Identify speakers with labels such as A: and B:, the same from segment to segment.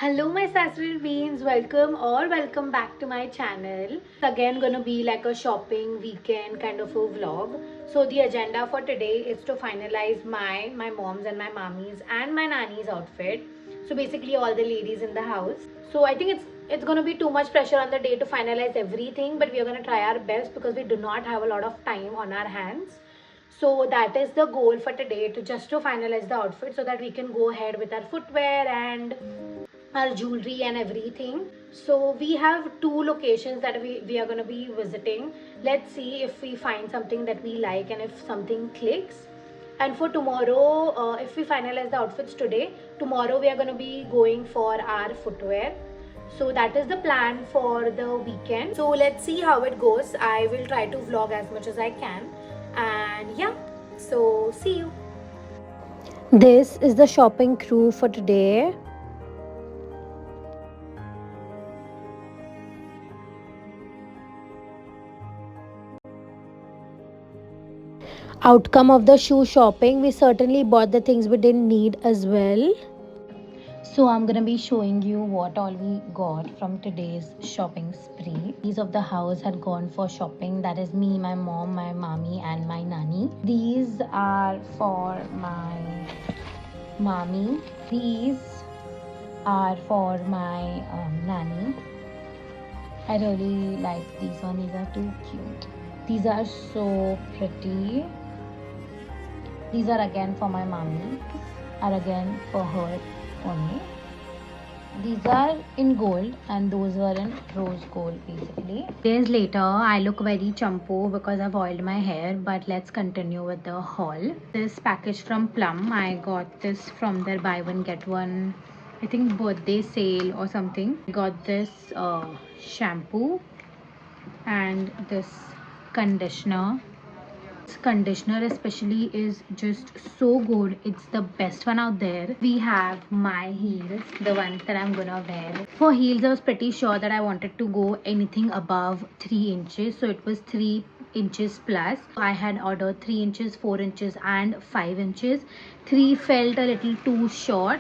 A: Hello my sassy beans, welcome back to my channel. It's again gonna be like a shopping weekend kind of a vlog. So the agenda for today is to finalize my mom's and my mommy's and my nanny's outfit. So basically all the ladies in the house. So I think it's gonna be too much pressure on the day to finalize everything, but we are gonna try our best because we do not have a lot of time on our hands. So that is the goal for today, to finalize the outfit so that we can go ahead with our footwear and our jewelry and everything. So we have two locations that we are going to be visiting. Let's see if we find something that we like and if something clicks. And for tomorrow, if we finalize the outfits today, tomorrow we are going to be going for our footwear. So that is the plan for the weekend. So let's see how it goes. I will try to vlog as much as I can. And yeah, so see you. This is the shopping crew for today. Outcome of the shoe shopping, we certainly bought the things we didn't need as well. So I'm gonna be showing you what all we got from today's shopping spree. These of the house had gone for shopping. That is me, my mom, my mommy and my nanny. These are for my mommy. These are for my nanny. I really like these ones. These are too cute. These are so pretty. These are again for my mommy, are again for her only. These are in gold and those were in rose gold basically. Days later, I look very champo because I've oiled my hair, but let's continue with the haul. This package from Plum, I got this from their buy one get one, I think birthday sale or something. I got this shampoo and this conditioner. This conditioner especially is just so good. It's the best one out there. We have my heels, the ones that I'm gonna wear. For heels, I was pretty sure that I wanted to go anything above 3 inches, so it was 3 inches plus. I had ordered 3 inches, 4 inches and 5 inches. 3 felt a little too short.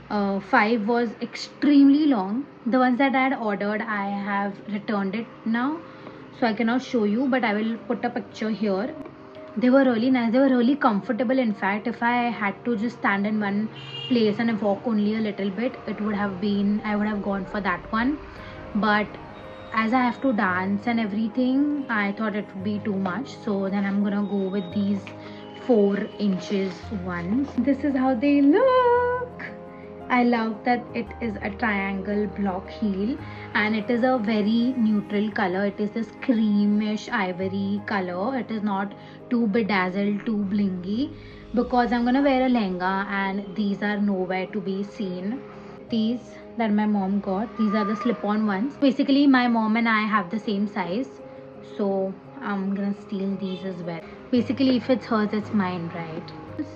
A: 5 was extremely long. The ones that I had ordered, I have returned it now, so I cannot show you, but I will put a picture here. They were really nice. They were really comfortable. In fact, if I had to just stand in one place and walk only a little bit, it would have been, I would have gone for that one. But as I have to dance and everything, I thought it would be too much. So then I'm gonna go with these 4 inches ones. This is how they look. I love that it is a triangle block heel and it is a very neutral color. It is this creamish ivory color. It is not too bedazzled, too blingy, because I'm gonna wear a lehenga and these are nowhere to be seen. These that my mom got, these are the slip-on ones. Basically my mom and I have the same size, so I'm gonna steal these as well. Basically if it's hers, it's mine, right?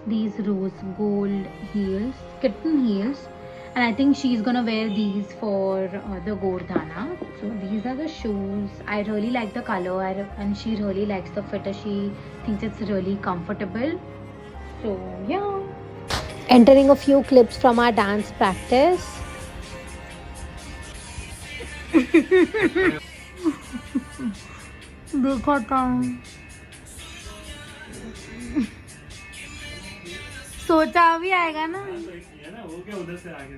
A: These rose gold heels, kitten heels, and I think she's gonna wear these for the Gordana. So these are the shoes. I really like the color and she really likes the fit. She thinks it's really comfortable. So yeah. Entering a few clips from our dance practice. देखो था सोचा भी आएगा ना वो क्या उधर से आगे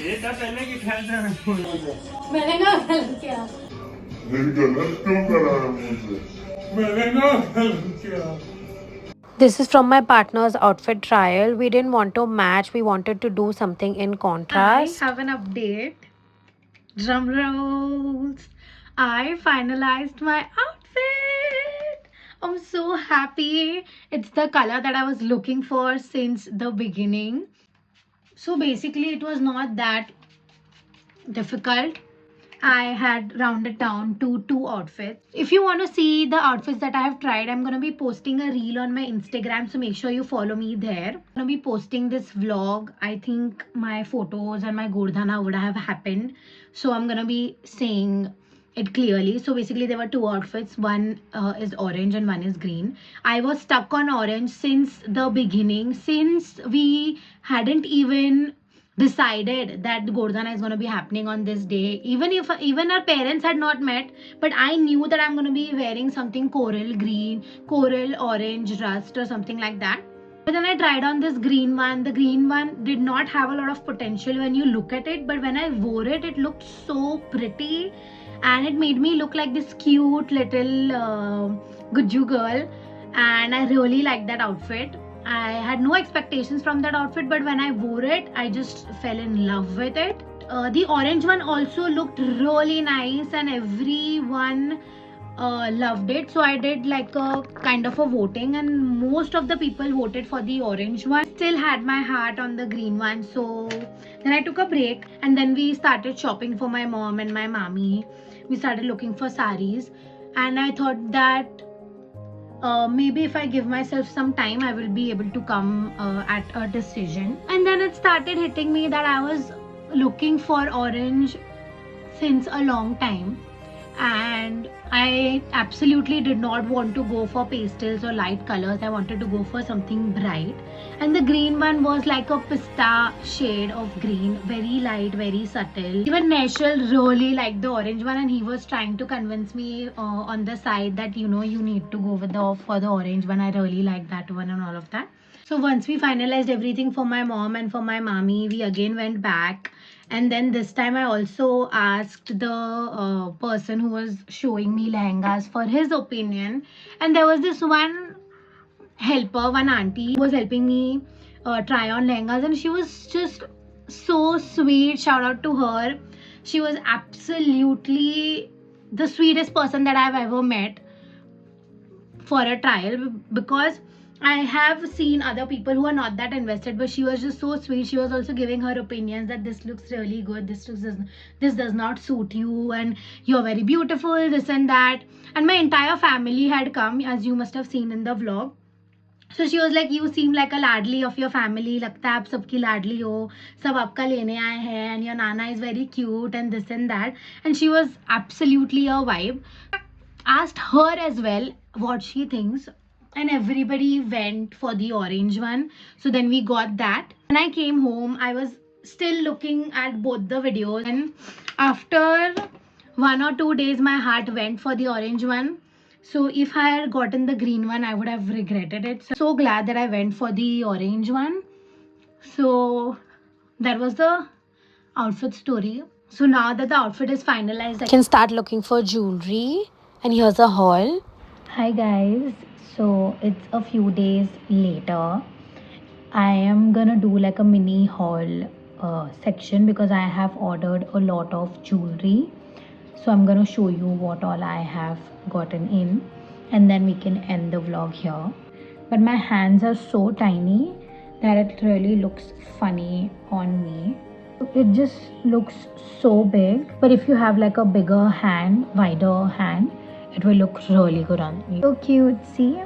A: ये था पहले की ख्याल से मैंने ना गलत किया गलत क्यों करा मुझे मैंने ना गलत किया. This is from my partner's outfit trial. We didn't want to match. We wanted to do something in contrast. I have an update. Drum rolls. I finalized my outfit. I'm so happy. It's the color that I was looking for since the beginning. So basically it was not that difficult. I had rounded down to 2 outfits. If you want to see the outfits that I have tried, I'm going to be posting a reel on my Instagram, so make sure you follow me there. I'm going to be posting this vlog. I think my photos and my Gordana would have happened. So I'm going to be saying it clearly. So basically there were two outfits. One is orange and one is green. I was stuck on orange since the beginning, since we hadn't even decided that Gordana is going to be happening on this day. Even our parents had not met, but I knew that I'm going to be wearing something coral green, coral orange rust or something like that. But then I tried on this green one. The green one did not have a lot of potential when you look at it, but when I wore it, it looked so pretty and it made me look like this cute little Gujju girl, and I really liked that outfit. I had no expectations from that outfit, but when I wore it, I just fell in love with it. The orange one also looked really nice and everyone loved it. So I did like a kind of a voting and most of the people voted for the orange one. Still had my heart on the green one. So then I took a break and then we started shopping for my mom and my mommy. We started looking for saris and I thought that maybe if I give myself some time, I will be able to come at a decision. And then it started hitting me that I was looking for orange since a long time. And I absolutely did not want to go for pastels or light colors. I wanted to go for something bright. And the green one was like a pista shade of green, very light, very subtle. Even Nashil really liked the orange one and he was trying to convince me on the side that you need to go with for the orange one. I really like that one and all of that. So once we finalized everything for my mom and for my mommy, we again went back. And then this time I also asked the person who was showing me lehengas for his opinion. And there was this one helper, one auntie who was helping me try on lehengas, and she was just so sweet. Shout out to her. She was absolutely the sweetest person that I've ever met for a trial, because I have seen other people who are not that invested, but she was just so sweet. She was also giving her opinions that this looks really good, this does not suit you, and you're very beautiful, this and that. And my entire family had come, as you must have seen in the vlog. So she was like, you seem like a ladly of your family, लगता है आप सबकी लाडली हो, सब आपका लेने आए हैं, and your nana is very cute and this and that. And she was absolutely a vibe. Asked her as well what she thinks, and everybody went for the orange one. So then we got that. When I came home, I was still looking at both the videos, and after 1 or 2 days my heart went for the orange one. So if I had gotten the green one, I would have regretted it. So glad that I went for the orange one. So that was the outfit story. So now that the outfit is finalized, I can start looking for jewelry. And here's a haul. Hi guys, so it's a few days later. I am gonna do like a mini haul section because I have ordered a lot of jewelry. So I'm gonna show you what all I have gotten in, and then we can end the vlog here. But my hands are so tiny that it really looks funny on me. It just looks so big, but if you have like a bigger hand, wider hand, it will look really good on me. So cute, see?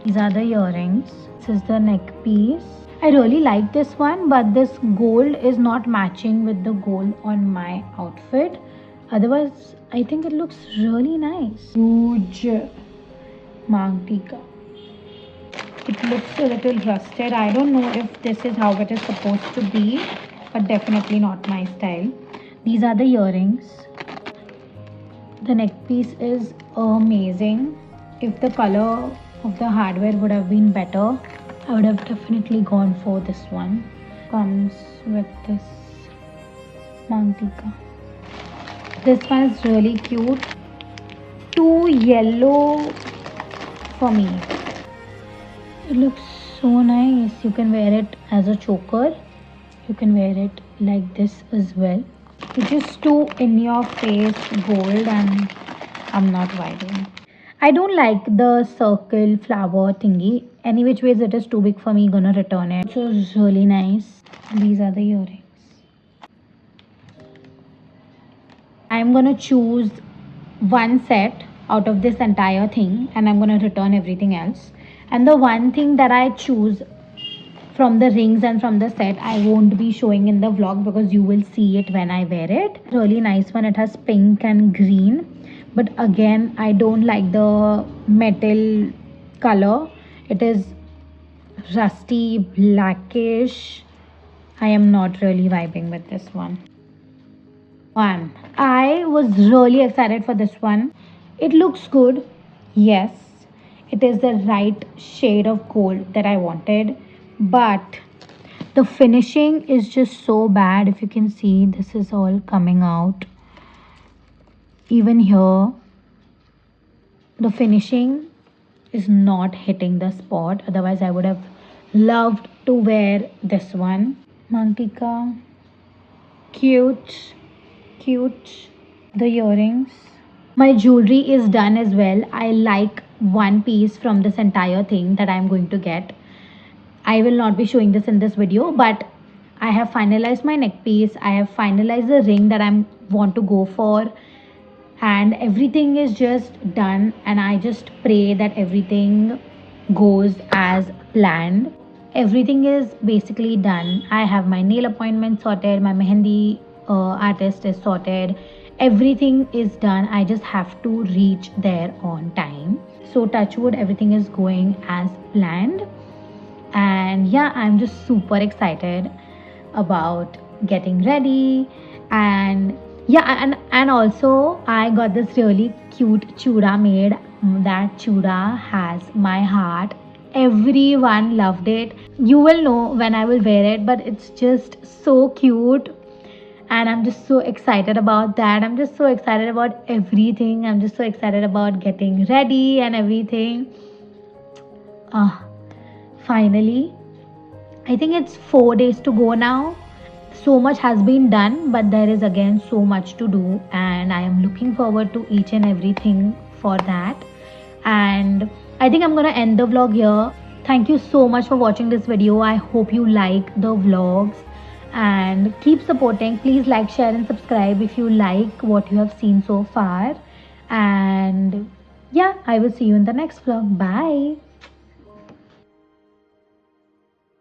A: These are the earrings. This is the neck piece. I really like this one, but this gold is not matching with the gold on my outfit. Otherwise, I think it looks really nice. Huge Magtika. It looks a little rusted. I don't know if this is how it is supposed to be, but definitely not my style. These are the earrings. The neck piece is amazing. If the color of the hardware would have been better, I would have definitely gone for this one. Comes with this Mantika. This one is really cute. Too yellow for me. It looks so nice. You can wear it as a choker. You can wear it like this as well. It's just too in your face gold and I'm not vibing. I don't like the circle flower thingy. Any which ways it is too big for me, gonna return it. So it's really nice. These are the earrings. I'm gonna choose one set out of this entire thing and I'm gonna return everything else. And the one thing that I choose from the rings and from the set. I won't be showing in the vlog because you will see it when I wear it. Really nice one. It has pink and green, but again I don't like the metal color. It is rusty blackish. I am not really vibing with this one. I was really excited for this one. It looks good. Yes, it is the right shade of gold that I wanted, but the finishing is just so bad. If you can see, this is all coming out. Even here, the finishing is not hitting the spot. Otherwise, I would have loved to wear this one. Mantika, cute, cute. The earrings. My jewelry is done as well. I like one piece from this entire thing that I'm going to get. I will not be showing this in this video, but I have finalized my neck piece. I have finalized the ring that I want to go for, and everything is just done, and I just pray that everything goes as planned. Everything is basically done. I have my nail appointment sorted, my mehendi artist is sorted, everything is done. I just have to reach there on time. So touch wood, everything is going as planned. And yeah, I'm just super excited about getting ready. And yeah, and also I got this really cute chuda made. That chuda has my heart. Everyone loved it. You will know when I will wear it, but it's just so cute, and I'm just so excited about that. I'm just so excited about everything. I'm just so excited about getting ready and everything. Ah, finally, I think it's 4 days to go now. So much has been done, but there is again so much to do, and I am looking forward to each and everything for that. And I think I'm gonna end the vlog here. Thank you so much for watching this video. I hope you like the vlogs and keep supporting. Please like, share and subscribe if you like what you have seen so far. And yeah, I will see you in the next vlog. Bye.